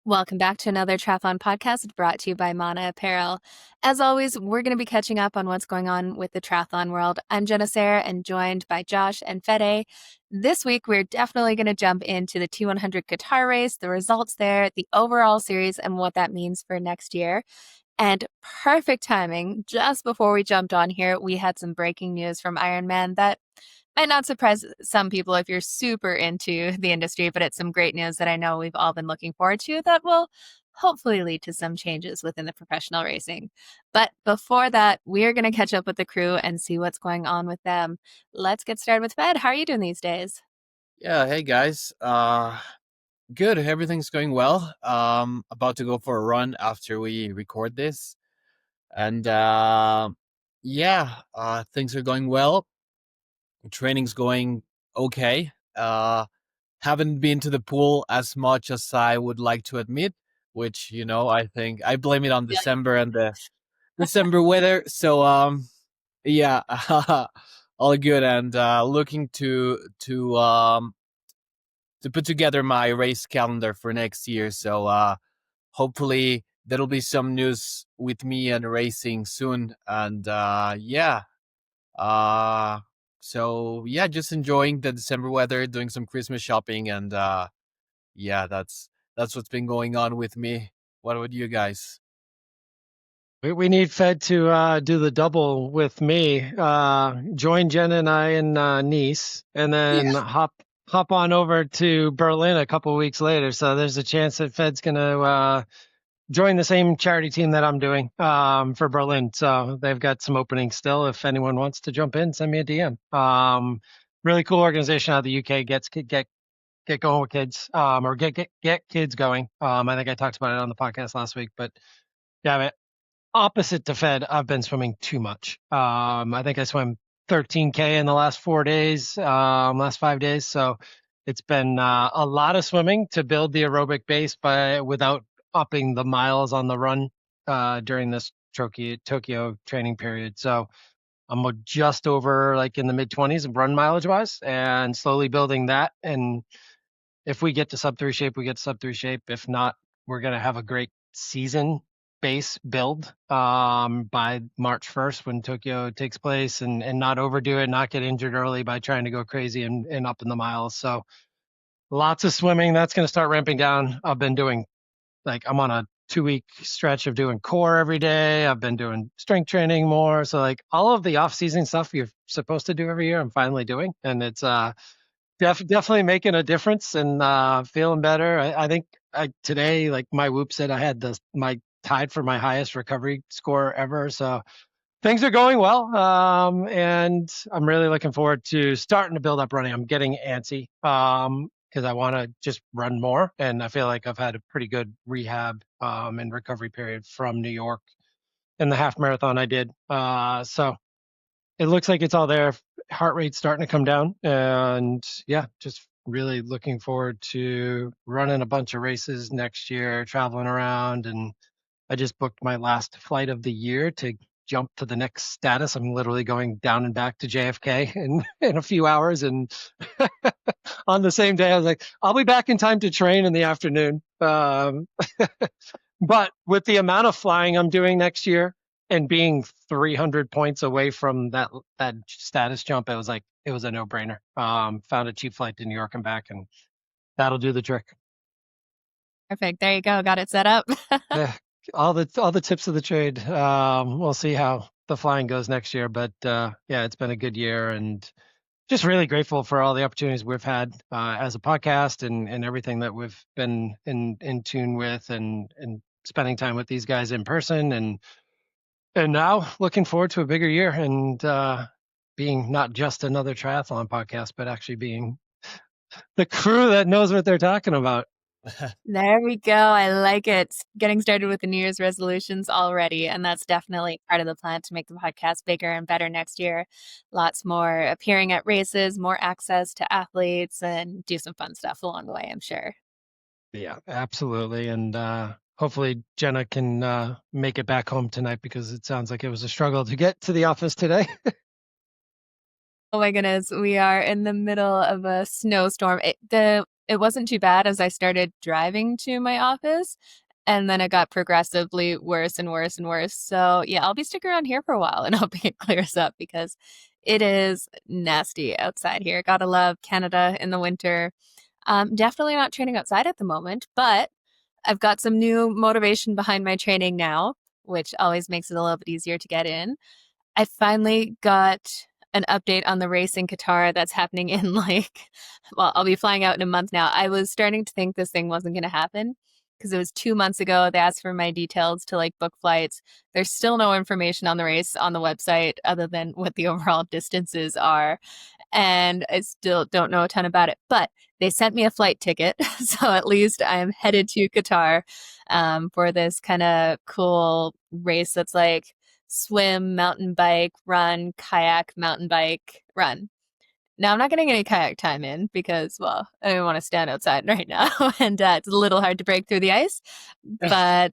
Welcome back to another Triathlon Podcast brought to you by Mana Apparel. As always, we're going to be catching up on what's going on with the triathlon world. I'm Jenna Caer and joined by Josh and Fede. This week, we're definitely going to jump into the T100 Qatar race, the results there, the overall series, and what that means for next year. And perfect timing, just before we jumped on here, we had some breaking news from Ironman that might not surprise some people if you're super into the industry, but it's some great news that I know we've all been looking forward to that will hopefully lead to some changes within the professional racing. But before that, we're going to catch up with the crew and see what's going on with them. Let's get started with Fed. How are you doing these days? Yeah, hey guys. Good. Everything's going well. About to go for a run after we record this. And things are going well. Training's going okay. Haven't been to the pool as much as I would like to admit, which, I think I blame it on December and the December weather. So yeah, all good, and looking to put together my race calendar for next year. So hopefully there'll be some news with me and racing soon. And just enjoying the December weather, doing some Christmas shopping, and that's what's been going on with me. What about you guys? We need Fed to do the double with me. Join Jenna and I in Nice, and then hop on over to Berlin a couple of weeks later. So there's a chance that Fed's going to join the same charity team that I'm doing for Berlin. So they've got some openings still. If anyone wants to jump in, send me a DM. Really cool organization out of the UK. Get going with kids, or get kids going. I think I talked about it on the podcast last week, but yeah, opposite to Fed, I've been swimming too much. I think I swam 13K in the last 4 days, last 5 days. So it's been a lot of swimming to build the aerobic base, without upping the miles on the run during this Tokyo training period. So I'm just over like in the mid 20s run mileage wise, and slowly building that. And if we get to sub 3 shape, we get to sub 3 shape. If not, we're going to have a great season base build by March 1st when Tokyo takes place, and not overdo it, not get injured early by trying to go crazy and up in the miles. So lots of swimming. That's going to start ramping down. I've been doing, I'm on a 2-week stretch of doing core every day. I've been doing strength training more. So all of the off-season stuff you're supposed to do every year, I'm finally doing. And it's definitely making a difference and feeling better. I think today, my Whoop said I had my tied for my highest recovery score ever. So things are going well. And I'm really looking forward to starting to build up running. I'm getting antsy because I want to just run more. And I feel like I've had a pretty good rehab and recovery period from New York and the half marathon I did. So it looks like it's all there. Heart rate's starting to come down. And yeah, just really looking forward to running a bunch of races next year, traveling around. And I just booked my last flight of the year to jump to the next status. I'm literally going down and back to JFK in a few hours. And on the same day, I was like, I'll be back in time to train in the afternoon. But with the amount of flying I'm doing next year and being 300 points away from that status jump, it was a no-brainer. Found a cheap flight to New York and back, and that'll do the trick. Perfect. There you go. Got it set up. Yeah. All the tips of the trade. We'll see how the flying goes next year, but it's been a good year, and just really grateful for all the opportunities we've had as a podcast and everything that we've been in tune with, and spending time with these guys in person, and now looking forward to a bigger year and being not just another triathlon podcast, but actually being the crew that knows what they're talking about. There we go. I like it. Getting started with the New Year's resolutions already. And that's definitely part of the plan to make the podcast bigger and better next year. Lots more appearing at races, more access to athletes, and do some fun stuff along the way, I'm sure. Yeah, absolutely. And hopefully Jenna can make it back home tonight, because it sounds like it was a struggle to get to the office today. Oh my goodness. We are in the middle of a snowstorm. The it wasn't too bad as I started driving to my office. And then it got progressively worse and worse and worse. So yeah, I'll be sticking around here for a while and hoping it clears up because it is nasty outside here. Gotta love Canada in the winter. Definitely not training outside at the moment, but I've got some new motivation behind my training now, which always makes it a little bit easier to get in. I finally got an update on the race in Qatar that's happening in well, I'll be flying out in a month now. I was starting to think this thing wasn't going to happen because it was 2 months ago. They asked for my details to book flights. There's still no information on the race on the website other than what the overall distances are. And I still don't know a ton about it, but they sent me a flight ticket. So at least I am headed to Qatar for this kind of cool race that's swim, mountain bike, run, kayak, mountain bike, run. Now, I'm not getting any kayak time in because, well, I don't want to stand outside right now. And it's a little hard to break through the ice, but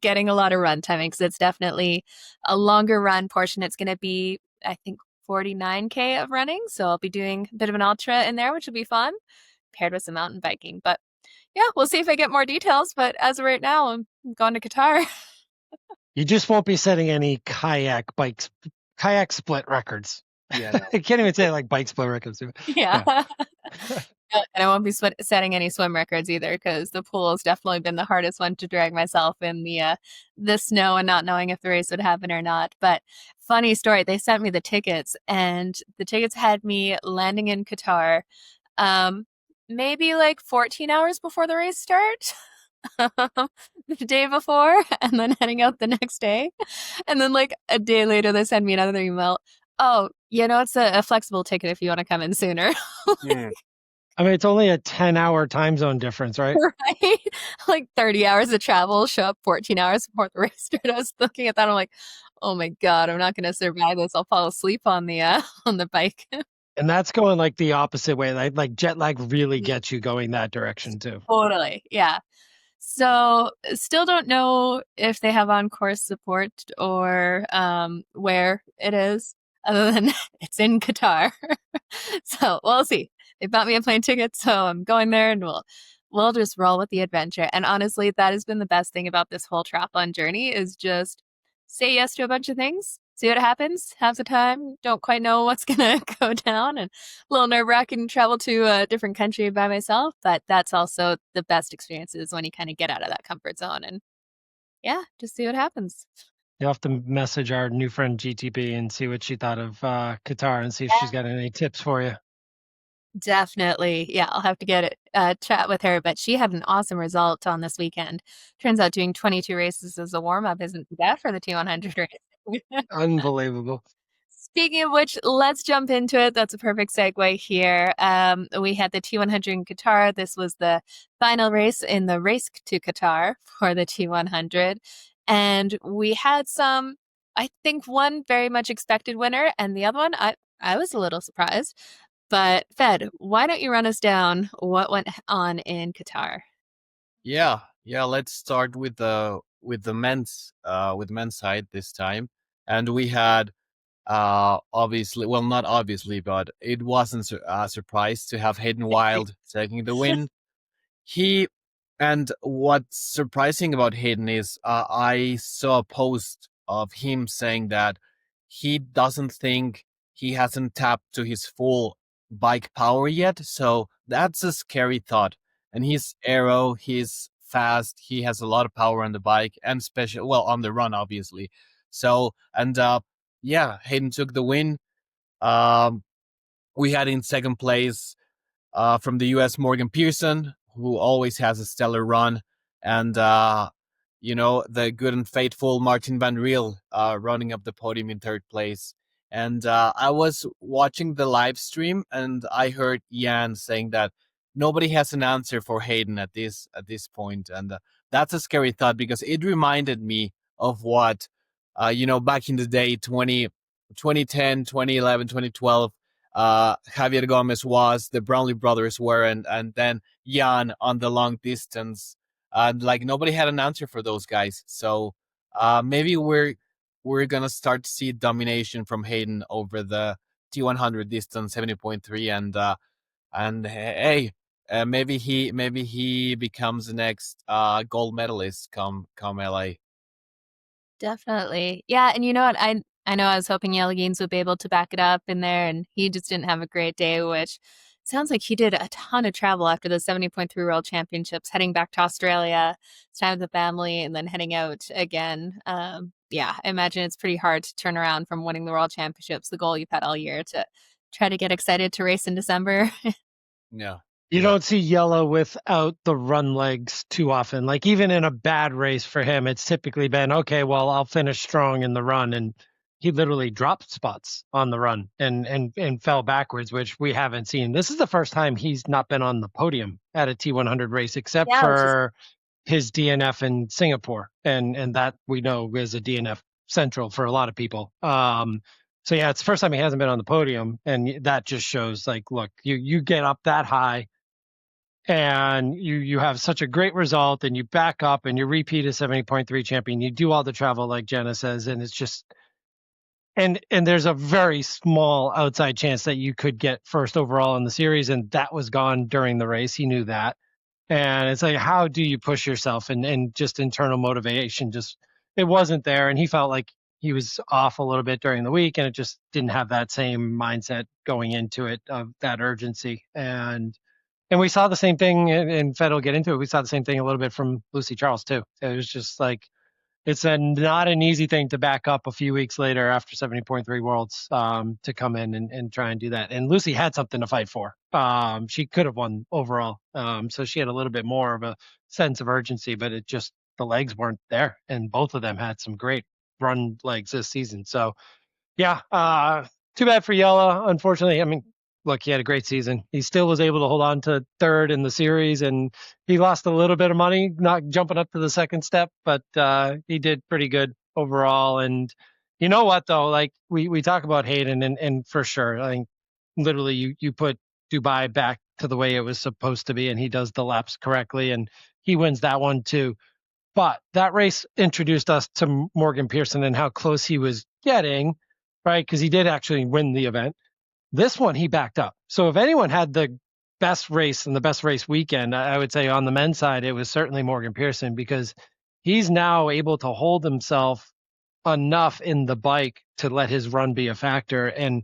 getting a lot of run timing because it's definitely a longer run portion. It's going to be, I think, 49K of running. So I'll be doing a bit of an ultra in there, which will be fun, paired with some mountain biking. But yeah, we'll see if I get more details. But as of right now, I'm going to Qatar. You just won't be setting any kayak split records. Yeah, no. I can't even say bike split records. Yeah. And I won't be setting any swim records either because the pool has definitely been the hardest one to drag myself in the snow and not knowing if the race would happen or not. But funny story, they sent me the tickets and the tickets had me landing in Qatar maybe 14 hours before the race starts. The day before and then heading out the next day. And then a day later, they send me another email. Oh, it's a flexible ticket if you want to come in sooner. I mean, it's only a 10-hour time zone difference, right? Right? 30 hours of travel, show up 14 hours before the race started. I was looking at that. I'm like, oh my God, I'm not going to survive this. I'll fall asleep on the bike. And that's going the opposite way. Like jet lag really gets you going that direction too. Totally. Yeah. So still don't know if they have on-course support or where it is, other than it's in Qatar. So we'll see. They bought me a plane ticket, so I'm going there and we'll just roll with the adventure. And honestly, that has been the best thing about this whole triathlon journey is just say yes to a bunch of things, see what happens, have the time, don't quite know what's going to go down, and a little nerve-wracking travel to a different country by myself, but that's also the best experiences when you kind of get out of that comfort zone and yeah, just see what happens. You'll have to message our new friend GTB and see what she thought of Qatar and see if she's got any tips for you. Definitely. Yeah, I'll have to get a chat with her, but she had an awesome result on this weekend. Turns out doing 22 races as a warm-up isn't too bad for the T100 race. Unbelievable. Speaking of which, let's jump into it. That's a perfect segue here. We had the T100 in Qatar. This was the final race in the race to Qatar for the T100. And we had I think one very much expected winner, and the other one, I was a little surprised. But Fed, why don't you run us down what went on in Qatar? Yeah. Let's start with the men's side this time, and we had obviously, well, not obviously, but it wasn't a surprise to have Hayden Wild taking the win. And what's surprising about Hayden is I saw a post of him saying that he doesn't think he hasn't tapped to his full bike power yet. So that's a scary thought. And he's aero, he's fast, he has a lot of power on the bike and on the run, obviously. So, and Hayden took the win. We had in second place from the US, Morgan Pearson, who always has a stellar run. And, the good and faithful Marten Van Riel running up the podium in third place. And I was watching the live stream and I heard Jan saying that nobody has an answer for Hayden at this point. And that's a scary thought because it reminded me of what, back in the day, 2010, 2011, 2012, Javier Gomez was, the Brownlee brothers were, and then Jan on the long distance. Nobody had an answer for those guys. So maybe we're gonna start to see domination from Hayden over the T100 distance 70.3, and hey, Maybe he becomes the next gold medalist come LA. Definitely. Yeah, and you know what? I know I was hoping Yelagines would be able to back it up in there, and he just didn't have a great day, which sounds like he did a ton of travel after the 70.3 World Championships, heading back to Australia, time with the family, and then heading out again. Yeah, I imagine it's pretty hard to turn around from winning the World Championships, the goal you've had all year, to try to get excited to race in December. Yeah. You don't see Yellow without the run legs too often. Like even in a bad race for him, it's typically been, okay, well, I'll finish strong in the run. And he literally dropped spots on the run and fell backwards, which we haven't seen. This is the first time he's not been on the podium at a T100 race, except Yeah, for his DNF in Singapore. And that we know is a DNF central for a lot of people. So yeah, it's the first time he hasn't been on the podium. And that just shows like, look, you get up that high and you have such a great result and you back up and you repeat a 70.3 champion, you do all the travel like Jenna says, and it's just and there's a very small outside chance that you could get first overall in the series, and that was gone during the race. He knew that. And it's like, how do you push yourself? And just internal motivation, just it wasn't there. And he felt like he was off a little bit during the week, and it just didn't have that same mindset going into it of that urgency. And we saw the same thing, and Fed will get into it. We saw the same thing a little bit from Lucy Charles too. It was just like it's not an easy thing to back up a few weeks later after 70.3 Worlds to come in and try and do that. And Lucy had something to fight for. She could have won overall, so she had a little bit more of a sense of urgency, but it just the legs weren't there, and both of them had some great run legs this season. So yeah, too bad for Yella. Unfortunately, I mean, look, he had a great season. He still was able to hold on to third in the series, and he lost a little bit of money not jumping up to the second step, but he did pretty good overall. And you know what, though? Like we talk about Hayden, and for sure, I think literally you put Dubai back to the way it was supposed to be, and he does the laps correctly, and he wins that one too. But that race introduced us to Morgan Pearson and how close he was getting, right? Because he did actually win the event. This one, he backed up. So if anyone had the best race and the best race weekend, I would say on the men's side, it was certainly Morgan Pearson, because he's now able to hold himself enough in the bike to let his run be a factor. And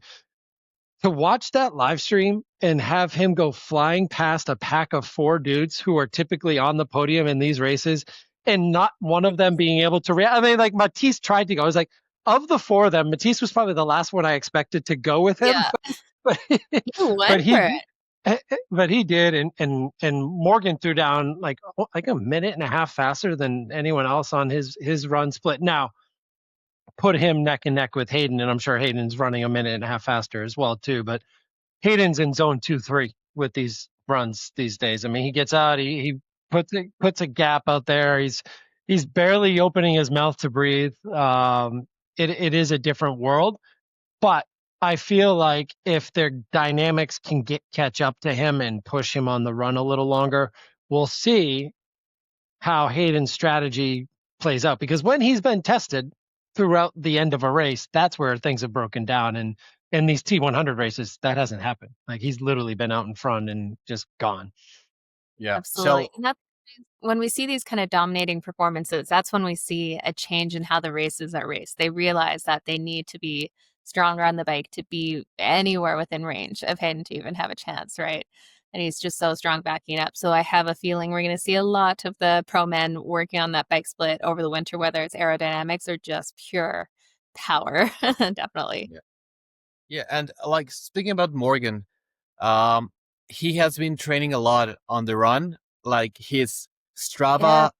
to watch that live stream and have him go flying past a pack of 4 dudes who are typically on the podium in these races and not one of them being able to I mean, like Matisse tried to go. I was like, of the 4 of them, Matisse was probably the last one I expected to go with him. yeah. But, You went for it. but he did. And Morgan threw down like a minute and a half faster than anyone else on his run split. Now, put him neck and neck with Hayden, and I'm sure Hayden's running a minute and a half faster as well too. But Hayden's in zone 2-3 with these runs these days. I mean, he gets out, he puts a gap out there. He's barely opening his mouth to breathe. It is a different world, but I feel like if their dynamics can catch up to him and push him on the run a little longer, we'll see how Hayden's strategy plays out. Because when he's been tested throughout the end of a race, that's where things have broken down. And in these T100 races, that hasn't happened. Like he's literally been out in front and just gone. Yeah. Absolutely. So And that's when we see these kind of dominating performances, that's when we see a change in how the races are raced. They realize that they need to be stronger on the bike to be anywhere within range of Hayden to even have a chance, right? And he's just so strong backing up. So I have a feeling we're going to see a lot of the pro men working on that bike split over the winter, whether it's aerodynamics or just pure power. Definitely. yeah. Yeah, and like speaking about Morgan, he has been training a lot on the run. Like his Strava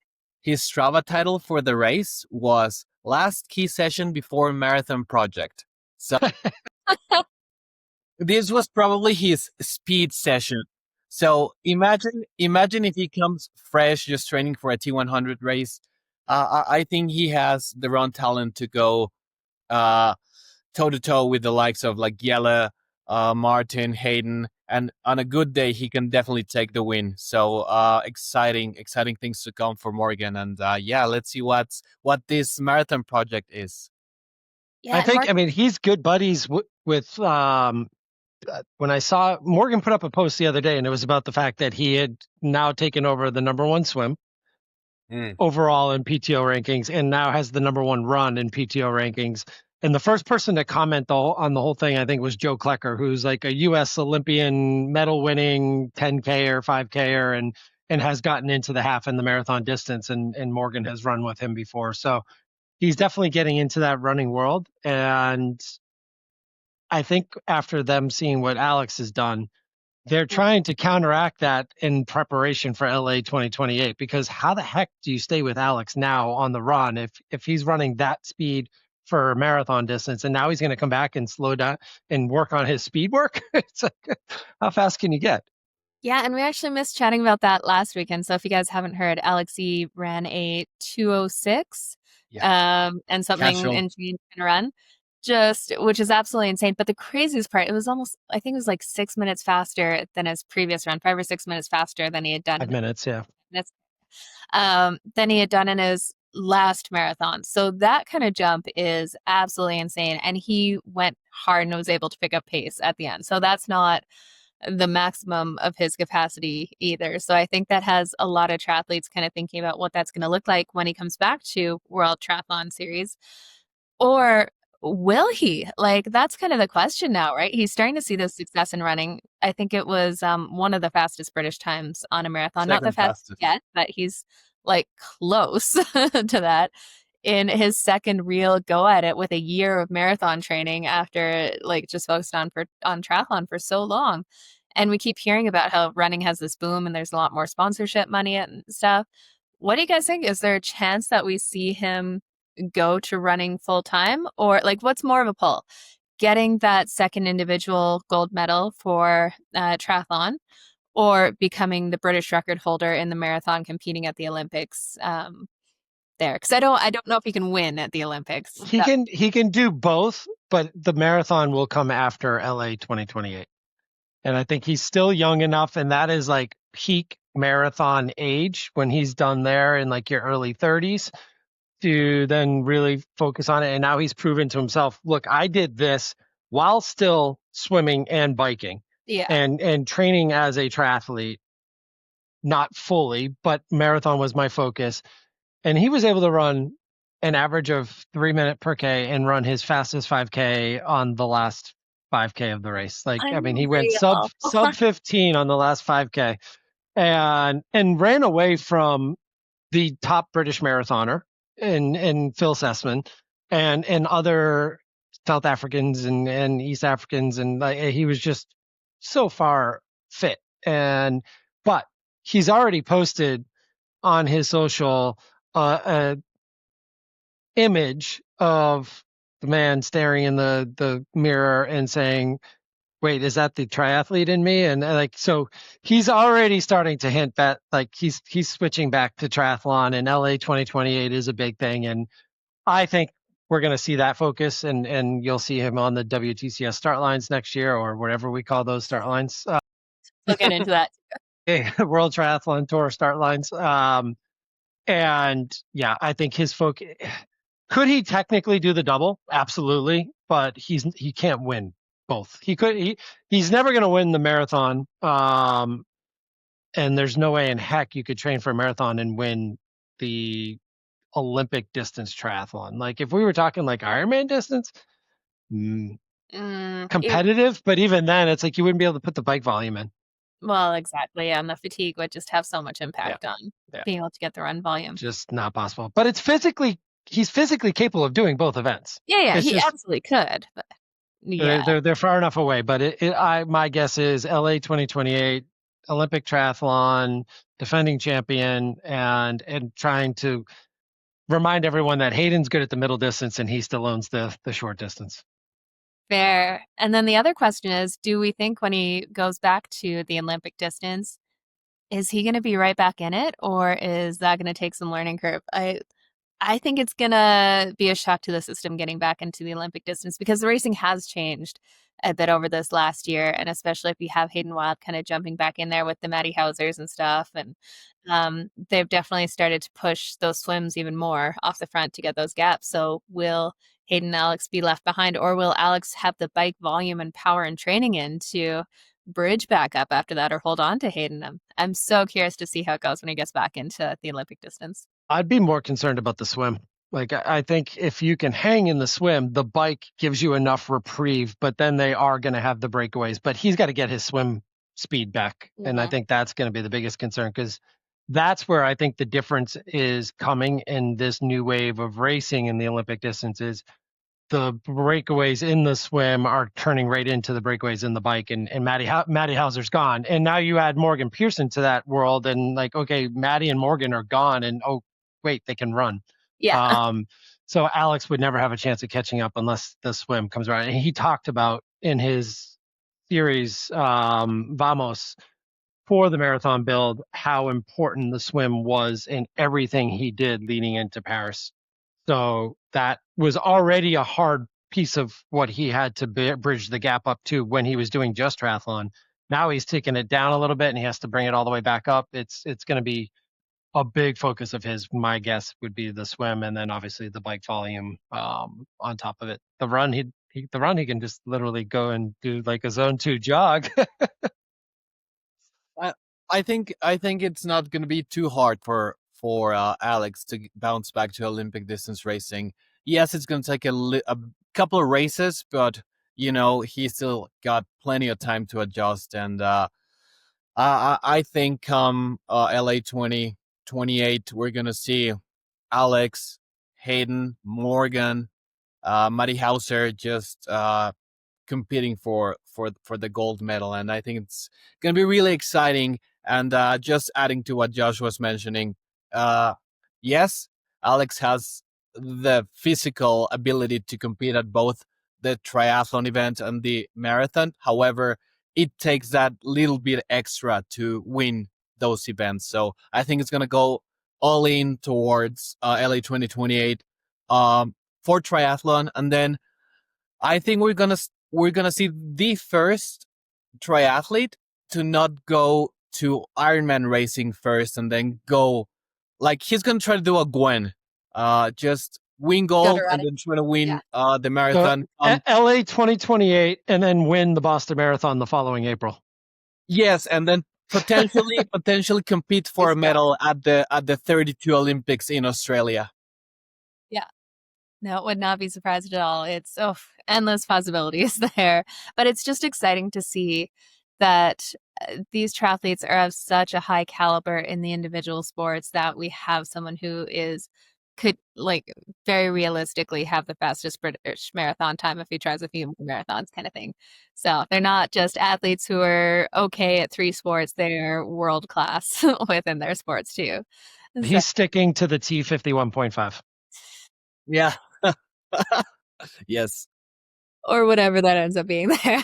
title for the race was last key session before marathon project. So this was probably his speed session. So imagine if he comes fresh, just training for a T100 race. I think he has the run talent to go toe to toe with the likes of like Yella, Marten, Hayden, and on a good day he can definitely take the win. So exciting things to come for Morgan. And yeah, let's see what this marathon project is. Yeah, I think, I mean, he's good buddies with when I saw Morgan put up a post the other day, and it was about the fact that he had now taken over the #1 swim overall in PTO rankings, and now has the #1 run in PTO rankings. And the first person to comment on the whole thing, I think, was Joe Klecker, who's like a U.S. Olympian medal-winning 10K or 5K-er, and has gotten into the half and the marathon distance, and Morgan has run with him before. So he's definitely getting into that running world. And I think after them seeing what Alex has done, they're trying to counteract that in preparation for LA 2028, because how the heck do you stay with Alex now on the run if he's running that speed for marathon distance, and now he's going to come back and slow down and work on his speed work? It's like, how fast can you get? Yeah, and we actually missed chatting about that last weekend. So if you guys haven't heard, Alex Yee ran a 2:06 and something in change in a run, which is absolutely insane. But the craziest part, it was almost, I think it was like 6 minutes faster than his previous run, 5 or 6 minutes faster than he had done. 5 minutes, yeah. Than he had done in his last marathon. So that kind of jump is absolutely insane. And he went hard and was able to pick up pace at the end. So that's not the maximum of his capacity either. So I think that has a lot of triathletes kind of thinking about what that's going to look like when he comes back to World Triathlon Series. Or will he? Like, that's kind of the question now, right? He's starting to see this success in running. I think it was one of the fastest British times on a marathon. Not the fastest yet, but he's like close to that in his second real go at it with a year of marathon training after like just focused on triathlon for so long. And we keep hearing about how running has this boom and there's a lot more sponsorship money and stuff. What do you guys think? Is there a chance that we see him go to running full time, or like what's more of a pull? Getting that second individual gold medal for triathlon, or becoming the British record holder in the marathon, competing at the Olympics there? Because I don't know if he can win at the Olympics. He can do both, but the marathon will come after LA 2028. And I think he's still young enough, and that is like peak marathon age when he's done there in like your early 30s, to then really focus on it. And now he's proven to himself, look, I did this while still swimming and biking, and training as a triathlete, not fully, but marathon was my focus. And he was able to run an average of 3 minutes per K and run his fastest 5K on the last 5K of the race. Like, I mean, he went sub 15 on the last 5K and ran away from the top British marathoner in Phil Sessman and other South Africans and East Africans. And he was just so far fit. But he's already posted on his social an image of the man staring in the mirror and saying, wait, is that the triathlete in me? And like, so he's already starting to hint that like he's switching back to triathlon, and LA 2028 is a big thing. And I think we're going to see that focus, and you'll see him on the WTCS start lines next year, or whatever we call those start lines. We'll get into that. World Triathlon Tour start lines. And yeah, I think his focus, could he technically do the double? Absolutely. But he can't win both. He's never going to win the marathon. And there's no way in heck you could train for a marathon and win the Olympic distance triathlon. Like if we were talking like Ironman distance, competitive, but even then it's like you wouldn't be able to put the bike volume in. Well, exactly. And the fatigue would just have so much impact on being able to get the run volume. Just not possible. But he's physically capable of doing both events. Yeah, he absolutely could. But they're far enough away. But my guess is LA 2028, Olympic triathlon, defending champion, and trying to remind everyone that Hayden's good at the middle distance and he still owns the short distance. Fair. And then the other question is, do we think when he goes back to the Olympic distance, is he going to be right back in it, or is that going to take some learning curve? I think it's going to be a shock to the system getting back into the Olympic distance, because the racing has changed. a bit over this last year, and especially if you have Hayden Wild kind of jumping back in there with the Maddie Hausers and stuff, and they've definitely started to push those swims even more off the front to get those gaps. So will Hayden and Alex be left behind, or will Alex have the bike volume and power and training in to bridge back up after that, or hold on to Hayden? I'm so curious to see how it goes when he gets back into the Olympic distance. I'd be more concerned about the swim. Like, I think if you can hang in the swim, the bike gives you enough reprieve, but then they are going to have the breakaways. But he's got to get his swim speed back. Yeah. And I think that's going to be the biggest concern, because that's where I think the difference is coming in this new wave of racing in the Olympic distances. The breakaways in the swim are turning right into the breakaways in the bike, and Maddie Hauser's gone. And now you add Morgan Pearson to that world, and like, okay, Maddie and Morgan are gone, and oh, wait, they can run. Yeah. So Alex would never have a chance of catching up unless the swim comes around. And he talked about in his series, Vamos, for the marathon build, how important the swim was in everything he did leading into Paris. So that was already a hard piece of what he had to bridge the gap up to when he was doing just triathlon. Now he's taking it down a little bit and he has to bring it all the way back up. It's going to be a big focus of his. My guess would be the swim, and then obviously the bike volume on top of it. The run, he can just literally go and do like a zone 2 jog. I think it's not going to be too hard for Alex to bounce back to Olympic distance racing. Yes, it's going to take a couple of races, but he still got plenty of time to adjust. And I think come LA 2028, we're going to see Alex, Hayden, Morgan, Maddie Hauser just competing for the gold medal. And I think it's going to be really exciting. And just adding to what Josh was mentioning, yes, Alex has the physical ability to compete at both the triathlon event and the marathon. However, it takes that little bit extra to win those events. So I think it's going to go all in towards LA 2028 for triathlon. And then I think we're gonna see the first triathlete to not go to Ironman racing first and then go, like, he's gonna try to do a Gwen, just win gold and then try to win the marathon. LA 2028, and then win the Boston Marathon the following April. Yes, and then potentially compete for a medal at the 32 Olympics in Australia. Yeah. No, would not be surprised at all. It's endless possibilities there. But it's just exciting to see that these triathletes are of such a high caliber in the individual sports that we have someone who could like very realistically have the fastest British marathon time if he tries a few marathons kind of thing. So they're not just athletes who are okay at 3 sports, they're world class within their sports too. So, he's sticking to the T51.5. Yeah. Yes. Or whatever that ends up being there.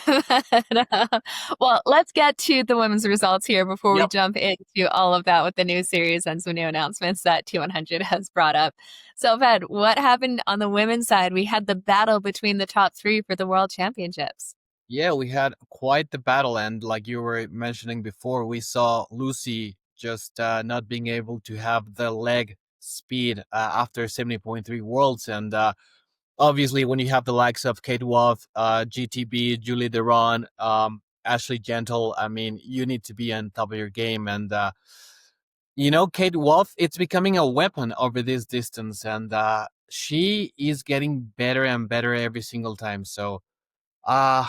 Well, let's get to the women's results here before we jump into all of that with the new series and some new announcements that T100 has brought up. So, Fed, what happened on the women's side? We had the battle between the top 3 for the World Championships. Yeah, we had quite the battle. And like you were mentioning before, we saw Lucy just not being able to have the leg speed after 70.3 Worlds. And obviously, when you have the likes of Kate Wolf, GTB, Julie Deron, Ashley Gentle, I mean, you need to be on top of your game. And, Kate Wolf, it's becoming a weapon over this distance. And she is getting better and better every single time. So the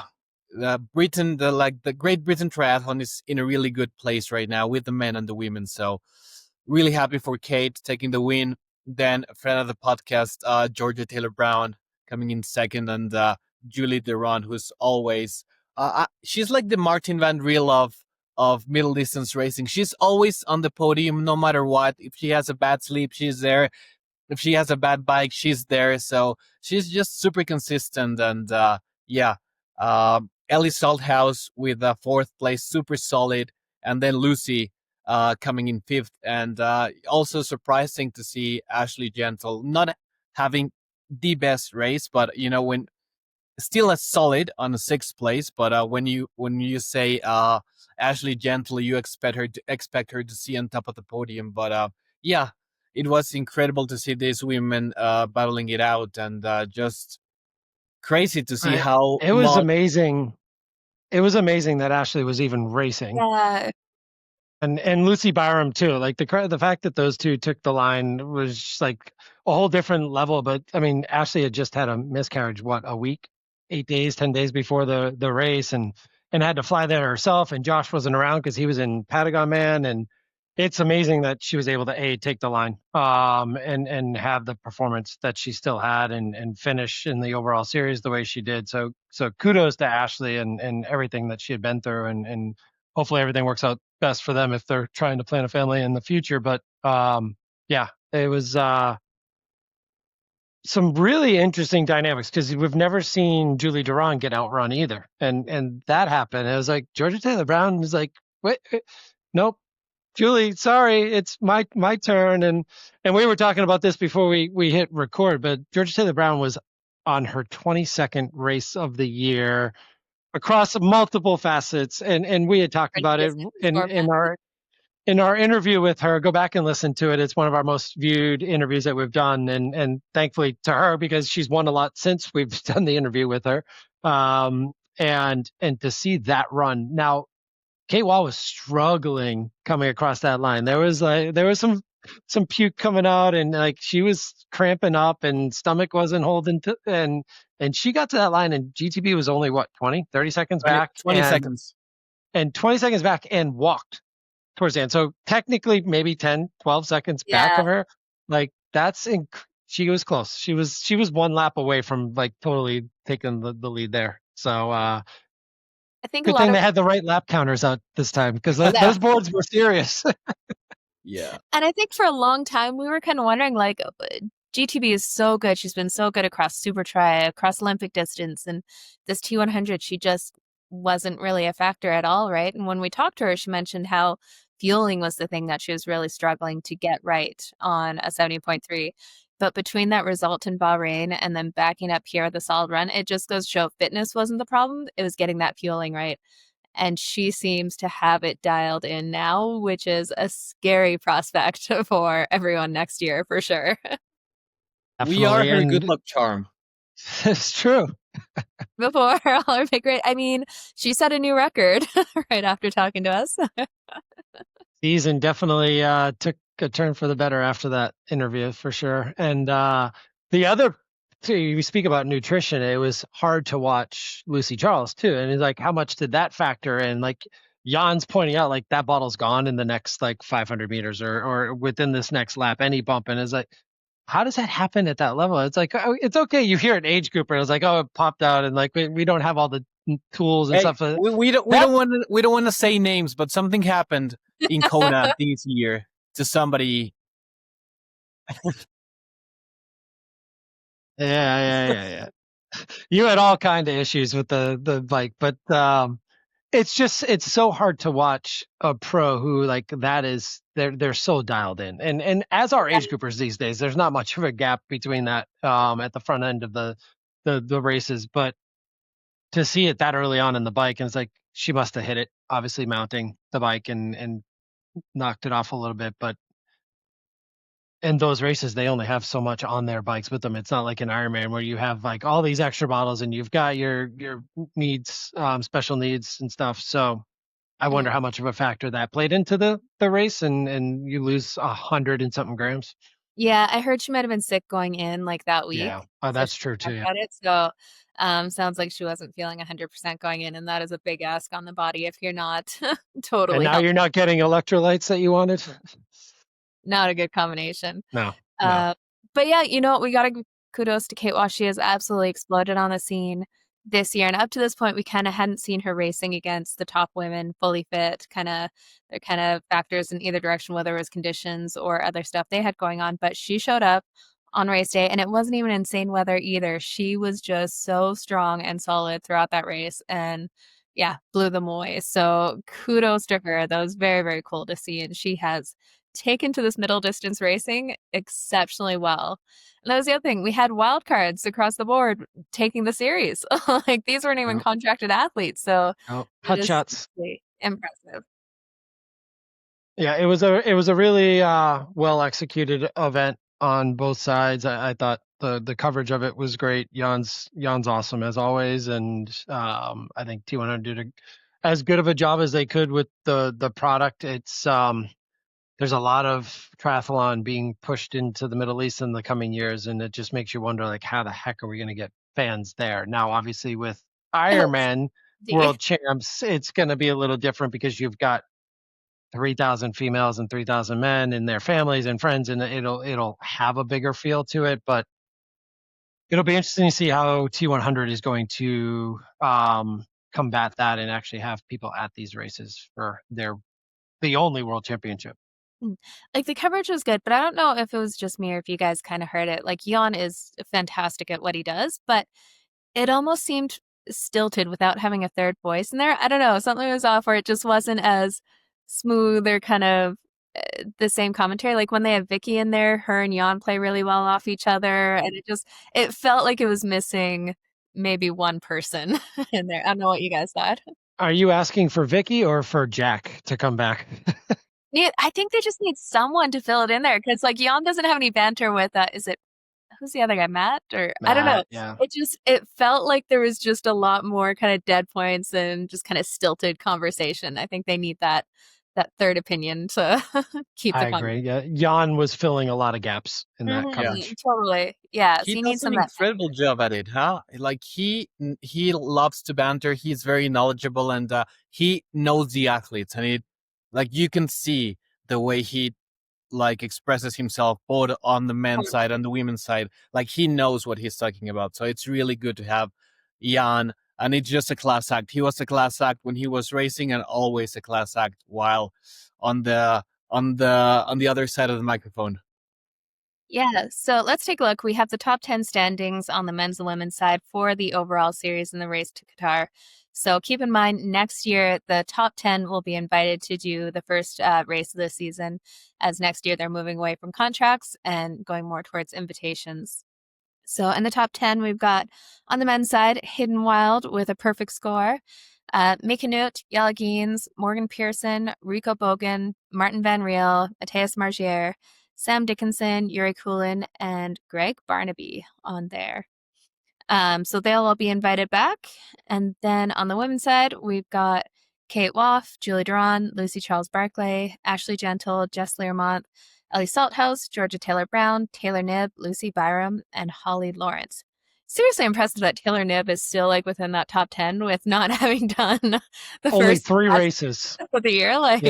Great Britain triathlon is in a really good place right now with the men and the women. So really happy for Kate taking the win. Then a friend of the podcast, Georgia Taylor Brown, coming in second, and Julie Deron, who's always she's like the Marten Van Riel of middle distance racing. She's always on the podium no matter what. If she has a bad sleep, she's there. If she has a bad bike, she's there. So she's just super consistent. And Ellie Salthouse with 4th place, super solid. And then Lucy coming in 5th. And also surprising to see Ashley Gentle not having the best race, but when still a solid on the 6th place, but when you say Ashley Gentle, you expect her to see on top of the podium. But yeah, it was incredible to see these women battling it out, and just crazy to see how it was amazing. It was amazing that Ashley was even racing. Yeah. And Lucy Byram too. Like the fact that those two took the line was just like a whole different level. But I mean, Ashley had just had a miscarriage, a week, 8 days, 10 days before the race, and had to fly there herself. And Josh wasn't around because he was in Patagon Man. And it's amazing that she was able to take the line, and have the performance that she still had, and finish in the overall series the way she did. So kudos to Ashley and everything that she had been through, and hopefully everything works out best for them if they're trying to plan a family in the future. But yeah, it was some really interesting dynamics, because we've never seen Julie Durand get outrun either, and that happened. It was like Georgia Taylor Brown was like, wait, nope, Julie, sorry, it's my turn. And we were talking about this before we hit record, but Georgia Taylor Brown was on her 22nd race of the year across multiple facets, and we had talked about it in our interview with her. Go back and listen to it. It's one of our most viewed interviews that we've done, and thankfully to her, because she's won a lot since we've done the interview with her. And to see that run. Now, Kate Wall was struggling coming across that line. There was some puke coming out, and like she was cramping up, and stomach wasn't holding and she got to that line, and GTB was only 30 seconds back, 20 seconds and 20 seconds back, and walked towards the end. So technically maybe 10, 12 seconds back of her. Like she was close. She was one lap away from like totally taking the lead there. So I think good thing they had the right lap counters out this time, because those boards were serious. Yeah. And I think for a long time we were kind of wondering, like, GTB is so good. She's been so good across Super Tri, across Olympic distance, and this T100, she just wasn't really a factor at all, right? And when we talked to her, she mentioned how fueling was the thing that she was really struggling to get right on a 70.3. But between that result in Bahrain and then backing up here with a solid run, it just goes to show fitness wasn't the problem. It was getting that fueling right. And she seems to have it dialed in now, which is a scary prospect for everyone next year, for sure. We are her good luck charm. It's true. Before all her big race, I mean, she set a new record right after talking to us. Season definitely took a turn for the better after that interview, for sure. And the other, you speak about nutrition, it was hard to watch Lucy Charles too. And it's like, how much did that factor in? Like Jan's pointing out, like that bottle's gone in the next like 500 meters or within this next lap, any bump. And it's like, how does that happen at that level? It's like, oh, it's okay. You hear an age grouper. It's like, oh, it popped out. And like, we don't have all the tools and stuff. We don't want to say names, but something happened in Kona this year to somebody. Yeah. You had all kind of issues with the bike, but it's so hard to watch a pro who like that is they're so dialed in, and as our age groupers these days, there's not much of a gap between that at the front end of the races, but to see it that early on in the bike, and it's like she must have hit it, obviously mounting the bike and knocked it off a little bit, but in those races, they only have so much on their bikes with them. It's not like an Ironman where you have like all these extra bottles and you've got your needs, special needs and stuff. So I wonder how much of a factor that played into the race, and you lose 100 and something grams. Yeah, I heard she might have been sick going in like that week. Yeah, that's true too. Yeah. So sounds like she wasn't feeling 100% going in, and that is a big ask on the body if you're not totally. And now you're not getting electrolytes that you wanted. Not a good combination. No. But yeah, you know what? We got to kudos to Kate Wall. She has absolutely exploded on the scene this year. And up to this point, we kind of hadn't seen her racing against the top women fully fit. They're kind of factors in either direction, whether it was conditions or other stuff they had going on. But she showed up on race day, and it wasn't even insane weather either. She was just so strong and solid throughout that race. And yeah, blew them away. So kudos to her. That was very, very cool to see. And she has taken to this middle distance racing exceptionally well. And that was the other thing. We had wild cards across the board taking the series. Like these weren't even contracted athletes. So hot shots. Really impressive. Yeah, it was a really well executed event on both sides. I thought the coverage of it was great. Jan's awesome as always, and I think T100 did as good of a job as they could with the product. It's there's a lot of triathlon being pushed into the Middle East in the coming years, and it just makes you wonder, like, how the heck are we going to get fans there? Now, obviously, with Ironman World Champs, it's going to be a little different because you've got 3,000 females and 3,000 men and their families and friends, and it'll have a bigger feel to it. But it'll be interesting to see how T100 is going to combat that and actually have people at these races for the only world championship. Like the coverage was good, but I don't know if it was just me or if you guys kind of heard it. Like Jan is fantastic at what he does, but it almost seemed stilted without having a third voice in there. I don't know, something was off where it just wasn't as smooth or kind of the same commentary. Like when they have Vicky in there, her and Jan play really well off each other, and it felt like it was missing maybe one person in there. I don't know what you guys thought. Are you asking for Vicky or for Jack to come back? Yeah, I think they just need someone to fill it in there because like Jan doesn't have any banter with who's the other guy, Matt? I don't know. Yeah. It felt like there was just a lot more kind of dead points and just kind of stilted conversation. I think they need that third opinion to keep the I agree. Yeah, Jan was filling a lot of gaps in that coverage. Yeah, totally. Yeah, He so you does need some an incredible job at it, huh? Like he loves to banter. He's very knowledgeable, and he knows the athletes, and you can see the way he like expresses himself both on the men's side and the women's side. Like he knows what he's talking about. So it's really good to have Jan, and it's just a class act. He was a class act when he was racing, and always a class act while on the other side of the microphone. Yeah, so let's take a look. We have the top 10 standings on the men's and women's side for the overall series in the race to Qatar. So keep in mind, next year, the top 10 will be invited to do the first race of the season, as next year they're moving away from contracts and going more towards invitations. So in the top 10, we've got on the men's side, Hayden Wild with a perfect score, Mika Nut, Jelle Geens, Morgan Pearson, Rico Bogan, Marten Van Riel, Matthias Margier, Sam Dickinson, Yuri Kulin, and Greg Barnaby on there. So they'll all be invited back. And then on the women's side, we've got Kate Woff, Julie Duran, Lucy Charles Barclay, Ashley Gentle, Jess Learmont, Ellie Salthouse, Georgia Taylor Brown, Taylor Knibb, Lucy Byram, and Holly Lawrence. Seriously impressed that Taylor Knibb is still like within that top 10 with not having done the only first 3 races of the year. Like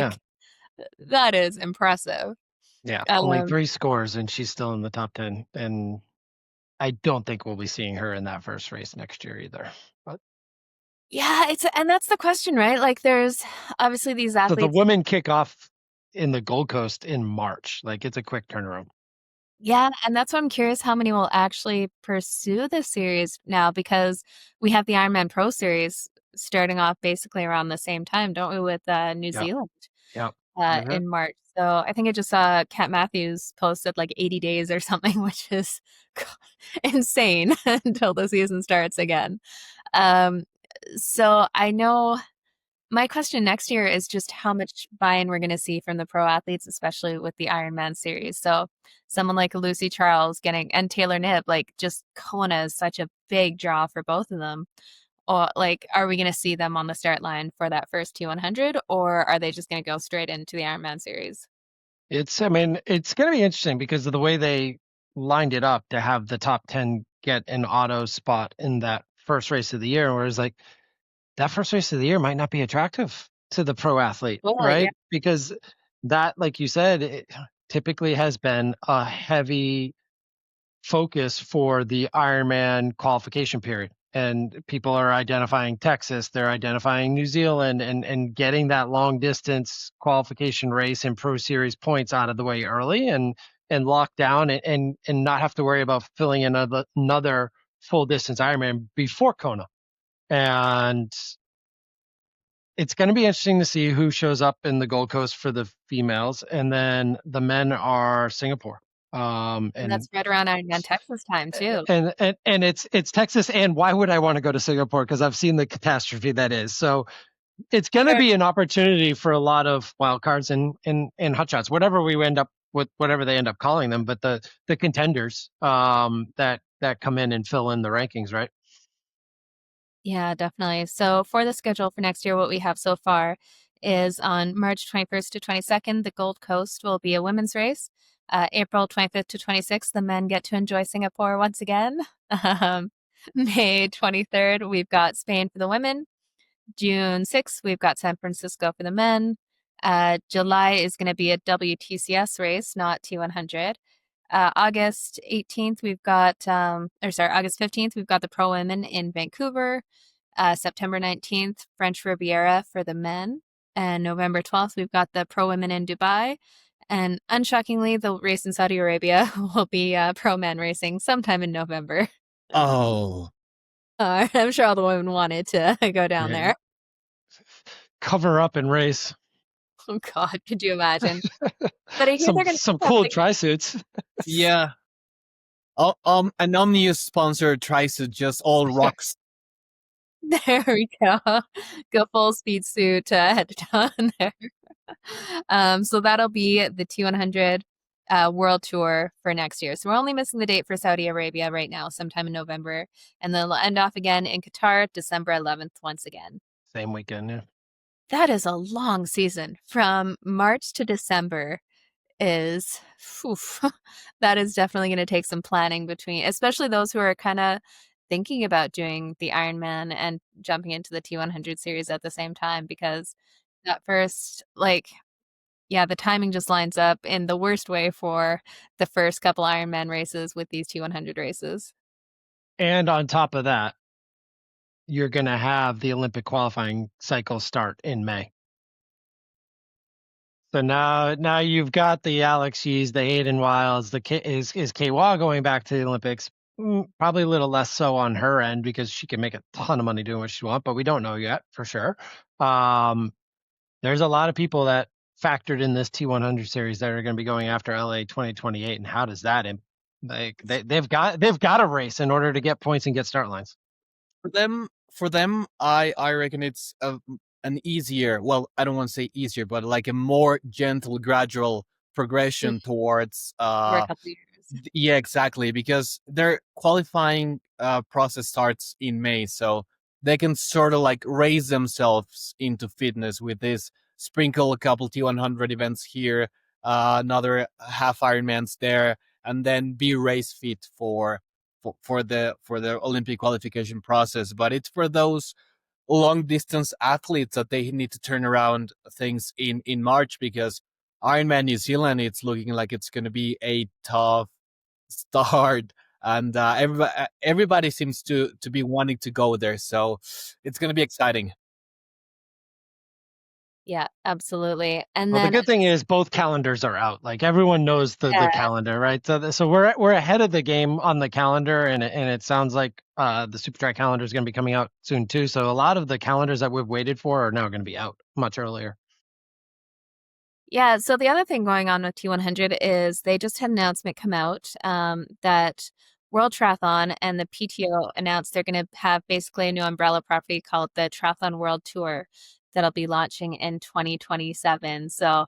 that is impressive. Yeah, only 3 scores, and she's still in the top 10. And I don't think we'll be seeing her in that first race next year either. But yeah, and that's the question, right? Like, there's obviously these athletes. So the women kick off in the Gold Coast in March. Like, it's a quick turnaround. Yeah, and that's why I'm curious how many will actually pursue this series now, because we have the Ironman Pro Series starting off basically around the same time, don't we, with New Zealand? Yeah. In March. So I think I just saw Kat Matthews posted like 80 days or something, which is insane until the season starts again. So I know my question next year is just how much buy-in we're going to see from the pro athletes, especially with the Ironman series. So someone like Lucy Charles and Taylor Knibb, like just Kona is such a big draw for both of them. Or like, are we going to see them on the start line for that first T100, or are they just going to go straight into the Ironman series? It's going to be interesting because of the way they lined it up to have the top 10 get an auto spot in that first race of the year. Whereas like that first race of the year might not be attractive to the pro athlete, right? Yeah. Because that, like you said, it typically has been a heavy focus for the Ironman qualification period. And people are identifying Texas, they're identifying New Zealand, and getting that long distance qualification race and Pro Series points out of the way early and lock down and not have to worry about filling in another full distance Ironman before Kona. And it's going to be interesting to see who shows up in the Gold Coast for the females, and then the men are Singapore. And that's right around Ironman Texas time too. And it's Texas, and why would I want to go to Singapore? Because I've seen the catastrophe that is. So it's going to be an opportunity for a lot of wild cards and hotshots, whatever we end up with, whatever they end up calling them. But the contenders that come in and fill in the rankings, right? Yeah, definitely. So for the schedule for next year, what we have so far is on March 21st to 22nd, the Gold Coast will be a women's race. April 25th to 26th, the men get to enjoy Singapore once again. May 23rd, we've got Spain for the women. June 6th, we've got San Francisco for the men. July is going to be a WTCS race, not T100. August 15th, we've got the Pro Women in Vancouver. September 19th, French Riviera for the men. And November 12th, we've got the Pro Women in Dubai. And unshockingly, the race in Saudi Arabia will be pro men racing sometime in November. Oh. I'm sure all the women wanted to go down there. Cover up and race. Oh God, could you imagine? But I hear they're gonna some cool tri-suits. Yeah. An unused sponsor tri-suit, just all rocks. There we go. Go full speed suit head down there. So that'll be the T100 World Tour for next year. So we're only missing the date for Saudi Arabia right now, sometime in November. And then they'll end off again in Qatar, December 11th, once again. Same weekend, yeah. That is a long season. From March to December is, that is definitely going to take some planning between, especially those who are kind of thinking about doing the Ironman and jumping into the T100 series at the same time, because that first, the timing just lines up in the worst way for the first couple Ironman races with these T100 races. And on top of that, you're going to have the Olympic qualifying cycle start in May. So now you've got the Alex Yees, the Hayden Wilds, is Kawa going back to the Olympics? Probably a little less so on her end, because she can make a ton of money doing what she wants, but we don't know yet for sure. There's a lot of people that factored in this T100 series that are going to be going after LA 2028, and how does that they've got a race in order to get points and get start lines. For them, I reckon it's an easier, well, I don't want to say easier, but like a more gentle, gradual progression towards For a couple years. Yeah, exactly, because their qualifying process starts in May, so they can sort of like raise themselves into fitness with this, sprinkle a couple T100 events here, another half Ironmans there, and then be race fit for the Olympic qualification process. But it's for those long distance athletes that they need to turn around things in March, because Ironman New Zealand, it's looking like it's going to be a tough start, and everybody seems to be wanting to go there, so it's going to be exciting. Yeah, absolutely. And well, then the good thing is both calendars are out. Like everyone knows the calendar, right? So we're ahead of the game on the calendar, and it sounds like the Supertrack calendar is going to be coming out soon too. So a lot of the calendars that we've waited for are now going to be out much earlier. Yeah, so the other thing going on with T100 is they just had an announcement come out that World Triathlon and the PTO announced they're going to have basically a new umbrella property called the Triathlon World Tour that'll be launching in 2027. So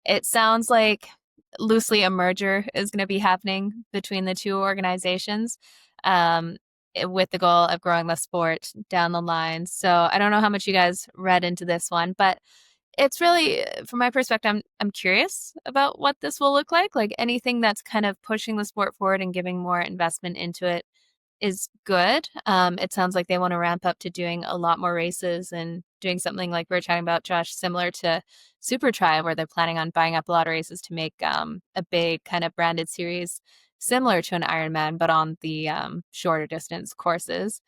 it sounds like loosely a merger is going to be happening between the two organizations with the goal of growing the sport down the line. So I don't know how much you guys read into this one, but it's really, from my perspective, I'm curious about what this will look like. Like anything that's kind of pushing the sport forward and giving more investment into it is good. It sounds like they want to ramp up to doing a lot more races and doing something like we were talking about, Josh, similar to Super Tri, where they're planning on buying up a lot of races to make a big kind of branded series similar to an Ironman, but on the shorter distance courses.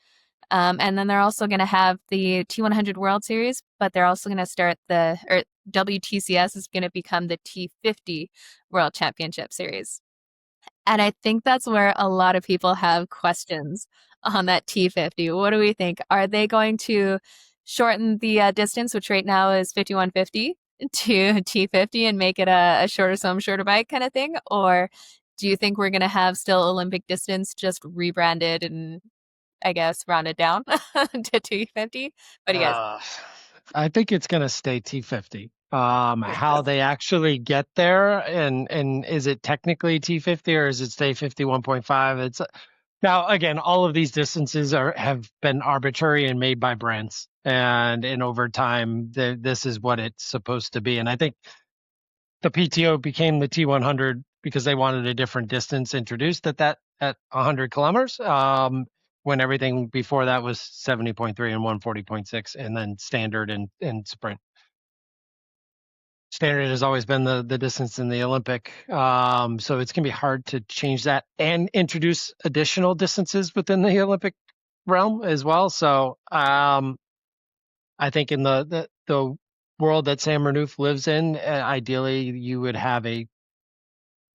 And then they're also going to have the T100 World Series, but they're also going to start WTCS is going to become the T50 World Championship Series. And I think that's where a lot of people have questions on that T50. What do we think? Are they going to shorten the distance, which right now is 5150, to T50 and make it a shorter swim, shorter bike kind of thing? Or do you think we're going to have still Olympic distance, just rebranded and I guess rounded down to T50? What do you guys? I think it's going to stay T50. How they actually get there, and is it technically T50 or is it stay 51.5? It's now again, all of these distances have been arbitrary and made by brands, and over time, this is what it's supposed to be. And I think the PTO became the T100 because they wanted a different distance introduced at 100 kilometers. When everything before that was 70.3 and 140.6, and then standard and sprint. Standard has always been the distance in the Olympic. So it's going to be hard to change that and introduce additional distances within the Olympic realm as well. So I think in the world that Sam Renouf lives in, ideally you would have a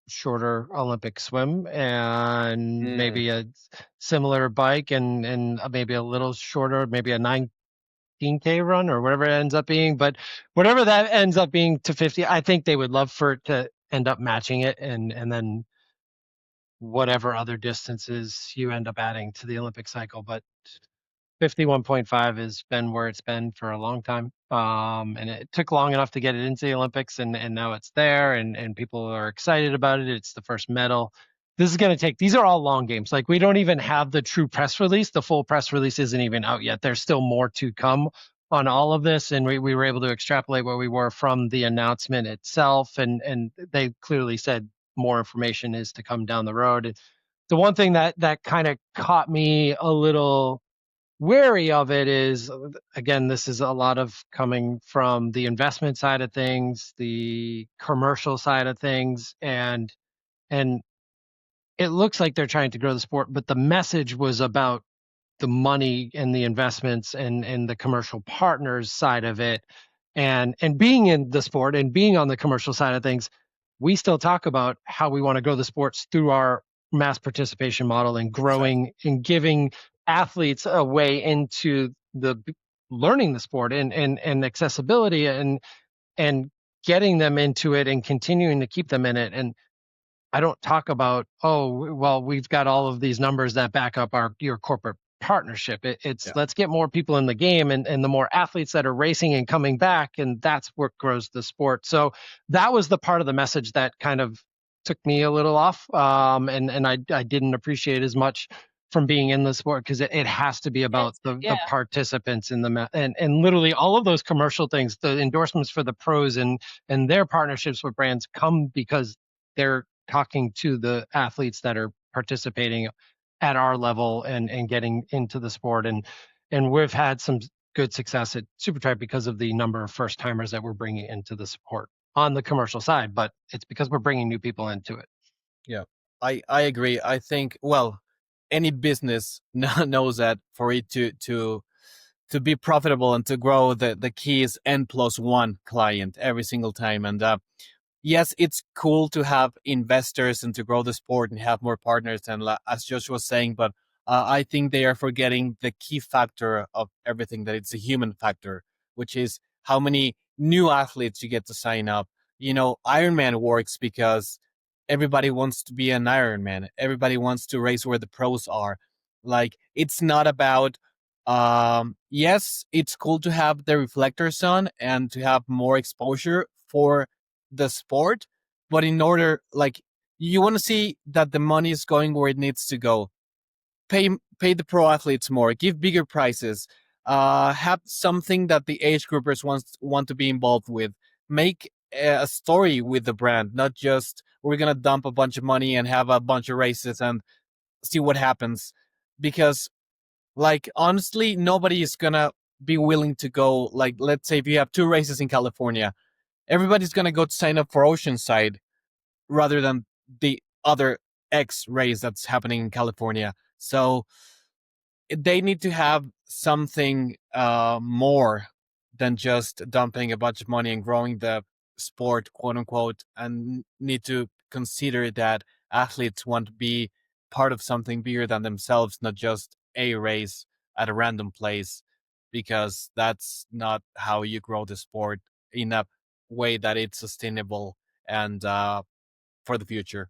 shorter Olympic swim and maybe a similar bike and maybe a little shorter, maybe a 19K run or whatever it ends up being. But whatever that ends up being to 50, I think they would love for it to end up matching it, and then whatever other distances you end up adding to the Olympic cycle. But 51.5 has been where it's been for a long time. And it took long enough to get it into the Olympics, and now it's there, and people are excited about it. It's the first medal. This is going to take, these are all long games. Like, we don't even have the true press release. The full press release isn't even out yet. There's still more to come on all of this. And we were able to extrapolate where we were from the announcement itself. And they clearly said more information is to come down the road. The one thing that kind of caught me a little wary of it is, again, this is a lot of coming from the investment side of things, the commercial side of things, and it looks like they're trying to grow the sport, but the message was about the money and the investments and the commercial partners side of it. And being in the sport and being on the commercial side of things, we still talk about how we want to grow the sports through our mass participation model and growing and giving athletes a way into the learning the sport and accessibility and getting them into it and continuing to keep them in it. And I don't talk about, oh, well, we've got all of these numbers that back up your corporate partnership. Let's get more people in the game and the more athletes that are racing and coming back, and that's what grows the sport. So that was the part of the message that kind of took me a little off, and I didn't appreciate as much from being in the sport, because it has to be about the participants in the and literally all of those commercial things, the endorsements for the pros and their partnerships with brands come because they're talking to the athletes that are participating at our level and getting into the sport. And we've had some good success at SuperTribe because of the number of first timers that we're bringing into the sport on the commercial side, but it's because we're bringing new people into it. Yeah, I agree. I think, well, any business knows that for it to be profitable and to grow, the key is N+1 client every single time. And yes, it's cool to have investors and to grow the sport and have more partners, and as Josh was saying, but I think they are forgetting the key factor of everything, that it's a human factor, which is how many new athletes you get to sign up. Ironman works because everybody wants to be an Ironman. Everybody wants to race where the pros are. Like, it's not about, yes, it's cool to have the reflectors on and to have more exposure for the sport, but in order, like, you want to see that the money is going where it needs to go. Pay the pro athletes more, give bigger prizes, have something that the age groupers want to be involved with, make a story with the brand, not just we're gonna dump a bunch of money and have a bunch of races and see what happens. Because, like, honestly, nobody is gonna be willing to go. Like, let's say if you have 2 races in California, everybody's going to go to sign up for Oceanside rather than the other X race that's happening in California. So they need to have something more than just dumping a bunch of money and growing the sport, quote unquote, and need to consider that athletes want to be part of something bigger than themselves, not just a race at a random place. because that's not how you grow the sport in a way that it's sustainable and for the future.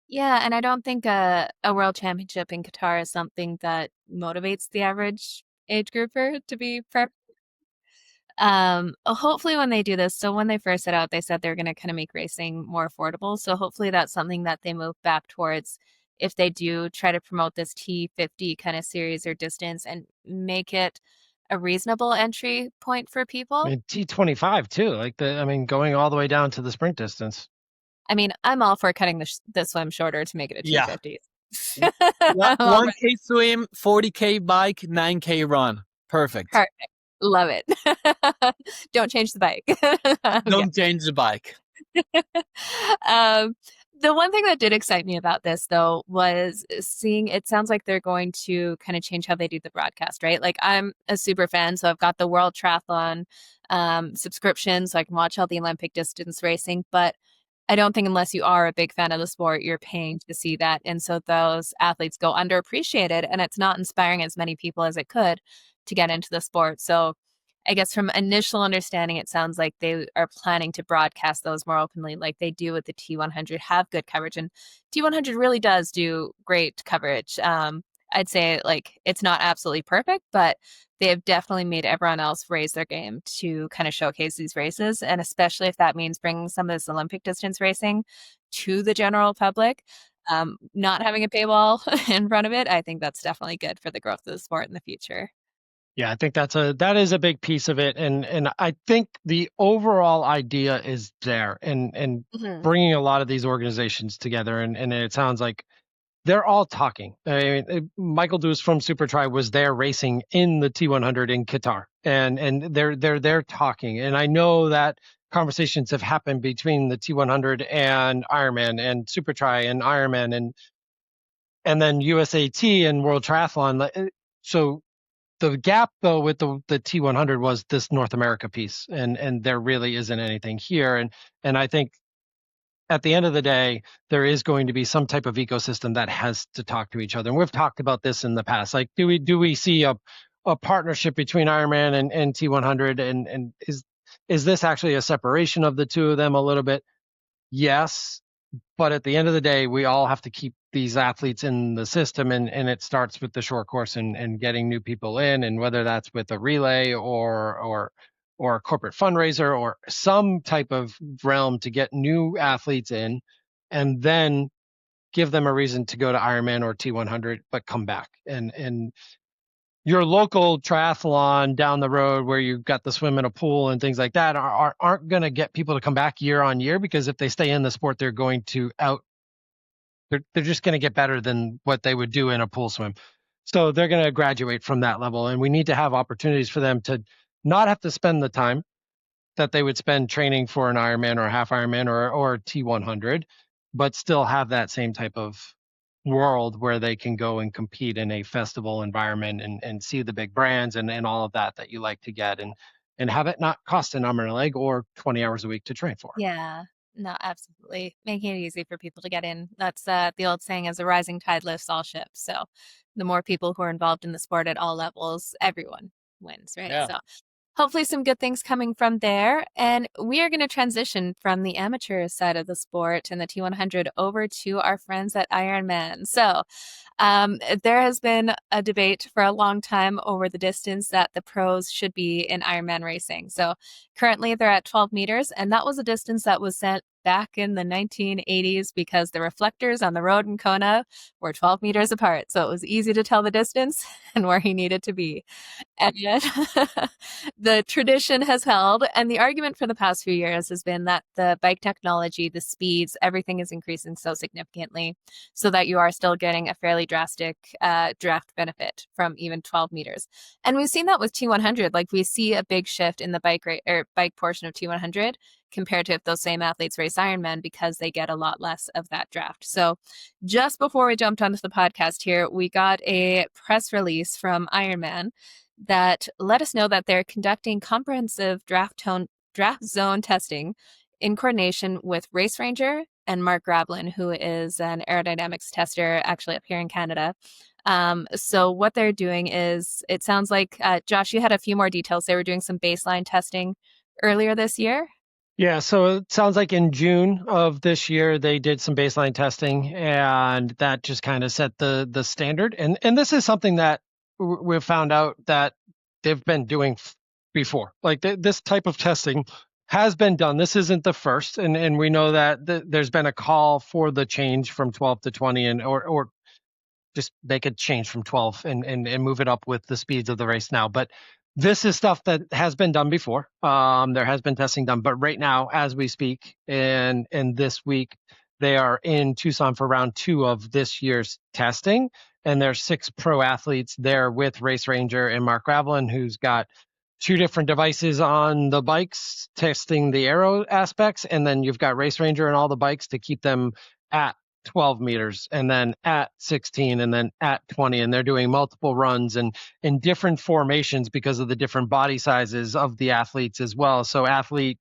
Yeah, and I don't think a world championship in Qatar is something that motivates the average age grouper, to be perfect. Hopefully when they do this, so when they first set out, they said they're going to kind of make racing more affordable. So hopefully that's something that they move back towards if they do try to promote this T50 kind of series or distance and make it a reasonable entry point for I people. mean, T25 too, going all the way down to the sprint distance. I mean, I'm all for cutting the swim shorter to make it a T50. Yeah. 1K swim, 40K bike, 9K run. Perfect. Perfect. Love it. Don't change the bike. Don't change the bike. The one thing that did excite me about this, though, was seeing it sounds like they're going to kind of change how they do the broadcast, right? Like, I'm a super fan, so I've got the World Triathlon subscription, so I can watch all the Olympic distance racing. But I don't think unless you are a big fan of the sport, you're paying to see that. And so those athletes go underappreciated, and it's not inspiring as many people as it could to get into the sport. So I guess from initial understanding, it sounds like they are planning to broadcast those more openly, like they do with the T100, have good coverage. And T100 really does do great coverage. I'd say like it's not absolutely perfect, but they have definitely made everyone else raise their game to kind of showcase these races. And especially if that means bringing some of this Olympic distance racing to the general public, not having a paywall in front of it, I think that's definitely good for the growth of the sport in the future. Yeah, I think that is a big piece of it, and I think the overall idea is there, and bringing a lot of these organizations together, and it sounds like they're all talking. I mean, Michael Dewes from SuperTri was there racing in the T100 in Qatar, and they're talking, and I know that conversations have happened between the T100 and Ironman and SuperTri and Ironman and then USAT and World Triathlon. So the gap though with the T100 was this North America piece, and there really isn't anything here, and I think at the end of the day, there is going to be some type of ecosystem that has to talk to each other. And we've talked about this in the past. Like, do we see a partnership between Ironman and T100? And is this actually a separation of the two of them a little bit? Yes. But at the end of the day, we all have to keep these athletes in the system, and it starts with the short course and getting new people in, and whether that's with a relay or a corporate fundraiser or some type of realm to get new athletes in, and then give them a reason to go to Ironman or T100, but come back. And your local triathlon down the road where you've got the swim in a pool and things like that aren't going to get people to come back year on year, because if they stay in the sport, they're going to they're just going to get better than what they would do in a pool swim. So they're going to graduate from that level. And we need to have opportunities for them to not have to spend the time that they would spend training for an Ironman or a half Ironman or T100, but still have that same type of world where they can go and compete in a festival environment and see the big brands and all of that you like to get, and have it not cost an arm and a leg or 20 hours a week to train for. Yeah, no, absolutely. Making it easy for people to get in. That's the old saying is a rising tide lifts all ships. So the more people who are involved in the sport at all levels, everyone wins, right? Yeah. So hopefully some good things coming from there. And we are going to transition from the amateur side of the sport and the T100 over to our friends at Ironman. So there has been a debate for a long time over the distance that the pros should be in Ironman racing. So currently they're at 12 meters, and that was a distance that was set back in the 1980s because the reflectors on the road in Kona were 12 meters apart. So it was easy to tell the distance and where he needed to be. And yet the tradition has held. And the argument for the past few years has been that the bike technology, the speeds, everything is increasing so significantly so that you are still getting a fairly drastic draft benefit from even 12 meters. And we've seen that with T100. Like we see a big shift in the bike portion of T100 compared to if those same athletes race Ironman, because they get a lot less of that draft. So just before we jumped onto the podcast here, we got a press release from Ironman that let us know that they're conducting comprehensive draft zone testing in coordination with Race Ranger and Mark Grablin, who is an aerodynamics tester actually up here in Canada. So what they're doing is, it sounds like, Josh, you had a few more details. They were doing some baseline testing earlier this year. Yeah, so it sounds like in June of this year they did some baseline testing, and that just kind of set the standard. And this is something that we've found out that they've been doing before. Like this type of testing has been done. This isn't the first, and we know that there's been a call for the change from 12 to 20, and or just make a change from 12 and move it up with the speeds of the race now. But this is stuff that has been done before. There has been testing done, but right now, as we speak, and this week, they are in Tucson for round 2 of this year's testing. And there's 6 pro athletes there with Race Ranger and Mark Gravelin, who's got 2 different devices on the bikes testing the aero aspects. And then you've got Race Ranger and all the bikes to keep them at 12 meters, and then at 16, and then at 20. And they're doing multiple runs and in different formations because of the different body sizes of the athletes as well. So athlete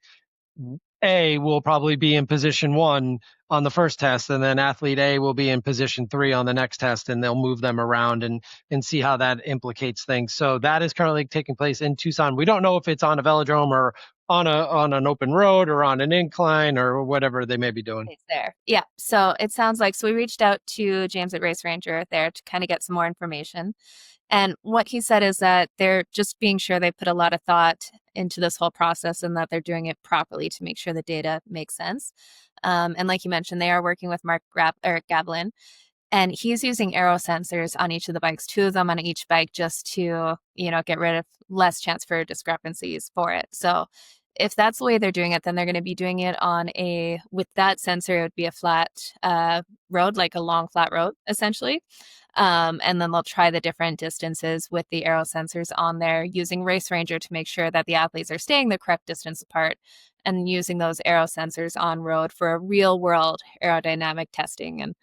A will probably be in position 1 on the first test, and then athlete A will be in position 3 on the next test, and they'll move them around and see how that implicates things. So that is currently taking place in Tucson. We don't know if it's on a velodrome or on an open road or on an incline or whatever they may be doing. It's there. Yeah. So it sounds like, so we reached out to James at Race Ranger there to kind of get some more information. And what he said is that they're just being sure they put a lot of thought into this whole process and that they're doing it properly to make sure the data makes sense. And like you mentioned, they are working with Mark Gavelin, and he's using aero sensors on each of the bikes, 2 of them on each bike, just to, get rid of less chance for discrepancies for it. So if that's the way they're doing it, then they're going to be doing it with that sensor, it would be a flat road, like a long flat road, essentially. And then they'll try the different distances with the aero sensors on there, using Race Ranger to make sure that the athletes are staying the correct distance apart, and using those aero sensors on road for a real world aerodynamic testing. And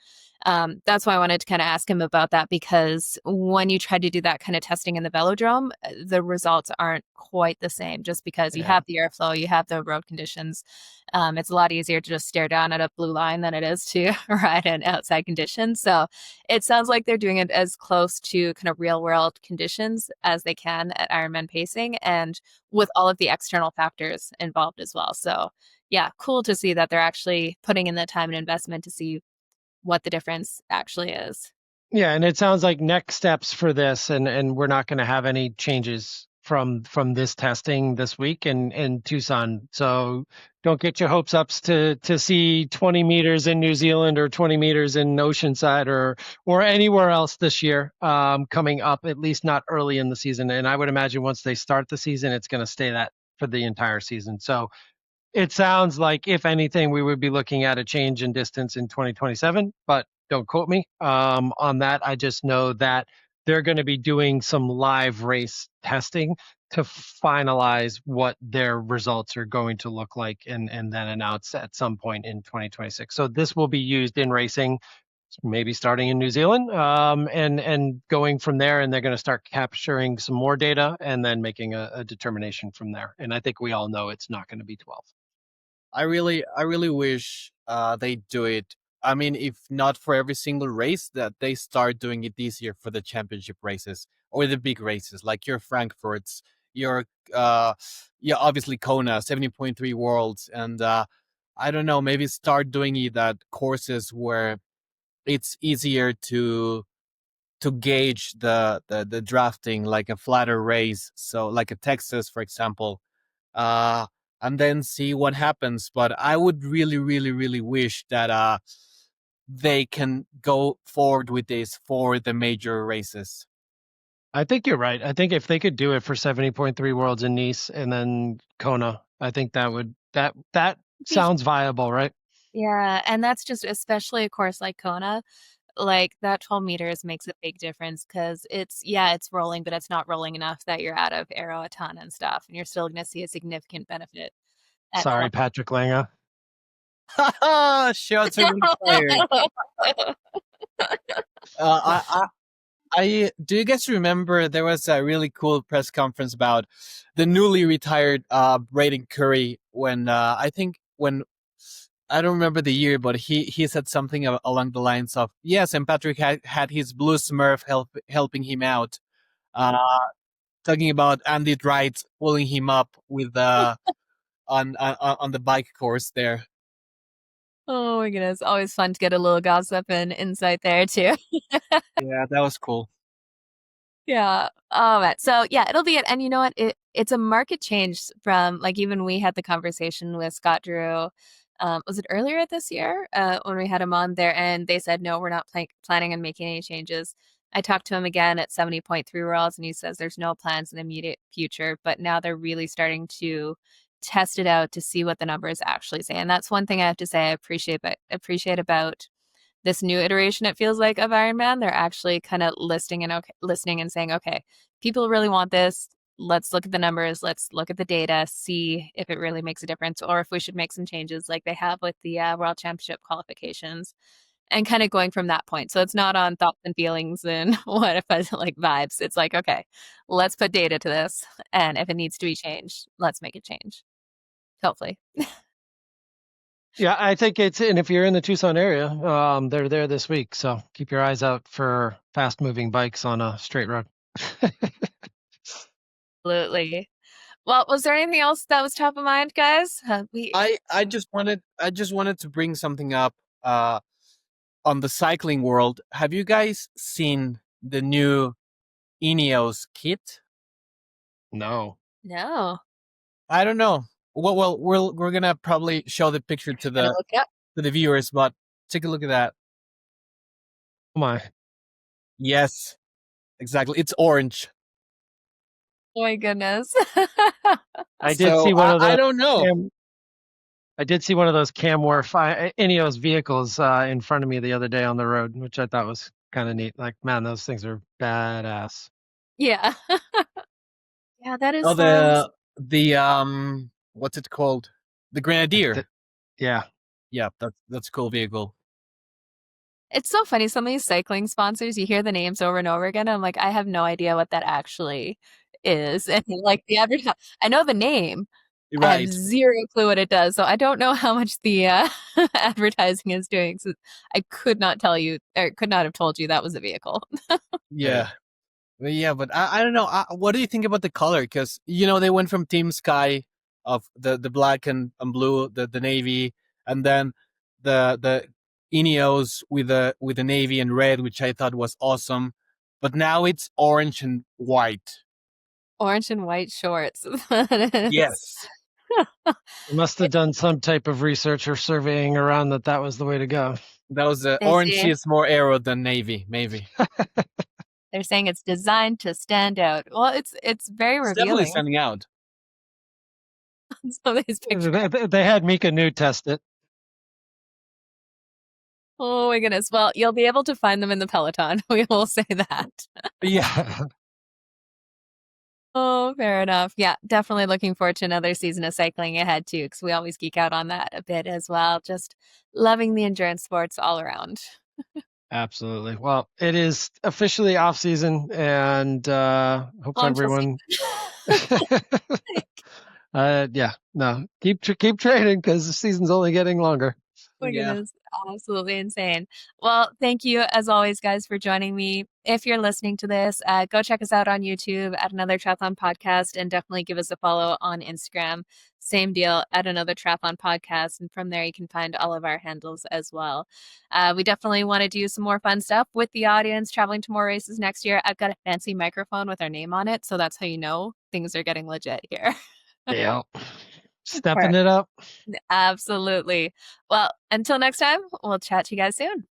that's why I wanted to kind of ask him about that, because when you try to do that kind of testing in the velodrome, the results aren't quite the same, just because you have the airflow, you have the road conditions. It's a lot easier to just stare down at a blue line than it is to ride in outside conditions. So it sounds like they're doing it as close to kind of real world conditions as they can at Ironman pacing, and with all of the external factors involved as well. So yeah, cool to see that they're actually putting in the time and investment to see what the difference actually is. Yeah, and it sounds like next steps for this, and we're not going to have any changes from this testing this week in Tucson. So don't get your hopes up to see 20 meters in New Zealand or 20 meters in Oceanside or anywhere else this year coming up, at least not early in the season. And I would imagine once they start the season, it's going to stay that for the entire season. So it sounds like, if anything, we would be looking at a change in distance in 2027, but don't quote me on that. I just know that they're going to be doing some live race testing to finalize what their results are going to look like, and then announce at some point in 2026. So this will be used in racing, maybe starting in New Zealand, and going from there. And they're going to start capturing some more data and then making a determination from there. And I think we all know it's not going to be 12. I really wish they do it. I mean, if not for every single race, that they start doing it this year for the championship races or the big races, like your Frankfurts, your obviously Kona 70.3 Worlds, and I don't know, maybe start doing it at courses where it's easier to gauge the drafting, like a flatter race, so like a Texas, for example. And then see what happens. But I would really wish that they can go forward with this for the major races. I think you're right. I think if they could do it for 70.3 Worlds in Nice and then Kona, I think that sounds viable, right? Yeah, and that's just, especially a course like Kona, like that 12 meters makes a big difference, because it's rolling, but it's not rolling enough that you're out of aero a ton and stuff, and you're still going to see a significant benefit. Sorry, Patrick Lange. Shots are really fired. I do you guys remember there was a really cool press conference about the newly retired Braden Curry when I think when I don't remember the year, but he said something along the lines of, yes, and Patrick had his blue Smurf helping him out, talking about Andy Wright pulling him up with on the bike course there. Oh my goodness. Always fun to get a little gossip and insight there too. Yeah, that was cool. Yeah. Oh man. So yeah, it'll be it. And you know what? It's a market change from, like, even we had the conversation with Scott Drew. Was it earlier this year when we had him on there, and they said no, we're not planning on making any changes. I talked to him again at 70.3 Worlds, and he says there's no plans in the immediate future, but now they're really starting to test it out to see what the numbers actually say. And that's one thing I have to say I appreciate about this new iteration, it feels like, of Ironman. They're actually kind of listening and saying, okay, people really want this. Let's look at the numbers. Let's look at the data, see if it really makes a difference, or if we should make some changes like they have with the World Championship qualifications, and kind of going from that point. So it's not on thoughts and feelings and what if I like vibes. It's like, okay, let's put data to this. And if it needs to be changed, let's make it change. Hopefully. Yeah, I think and if you're in the Tucson area, they're there this week. So keep your eyes out for fast moving bikes on a straight road. Absolutely. Well, was there anything else that was top of mind, guys? I just wanted to bring something up on the cycling world. Have you guys seen the new Ineos kit? No. I don't know. Well, we're gonna probably show the picture to the viewers, but take a look at that. Oh my. Yes, exactly. It's orange. Oh my goodness. I did see one of those. I don't know. I did see one of those Camworth Ineos vehicles in front of me the other day on the road, which I thought was kind of neat. Like, man, those things are badass. Yeah. Yeah, that is the what's it called? The Grenadier. Yeah. Yeah, that's a cool vehicle. It's so funny. Some of these cycling sponsors, you hear the names over and over again. I'm like, I have no idea what that actually is. And like the I know the name. Right. I have zero clue what it does. So I don't know how much the advertising is doing. So I could not tell you, or could not have told you that was a vehicle. Yeah. Yeah, but I don't know. What do you think about the color? Because, they went from Team Sky of the black and blue, the navy, and then the Ineos with the navy and red, which I thought was awesome. But now it's orange and white. Orange and white shorts. Yes. They must have done some type of research or surveying around that was the way to go. That was orange is more aero than navy, maybe. They're saying it's designed to stand out. Well, it's very revealing. Definitely standing out. Some of these pictures. They had Mika New test it. Oh my goodness. Well, you'll be able to find them in the Peloton. We will say that. Yeah. Oh, fair enough. Yeah, definitely looking forward to another season of cycling ahead too, because we always geek out on that a bit as well. Just loving the endurance sports all around. Absolutely. Well, it is officially off season, and hope everyone. Keep training because the season's only getting longer. Oh my goodness, absolutely insane. Well, thank you as always, guys, for joining me. If you're listening to this, go check us out on YouTube at Another Triathlon Podcast, and definitely give us a follow on Instagram. Same deal at Another Triathlon Podcast, and from there you can find all of our handles as well. We definitely want to do some more fun stuff with the audience, traveling to more races next year. I've got a fancy microphone with our name on it, so that's how you know things are getting legit here. Yeah. Stepping it up. Absolutely. Well, until next time, we'll chat to you guys soon.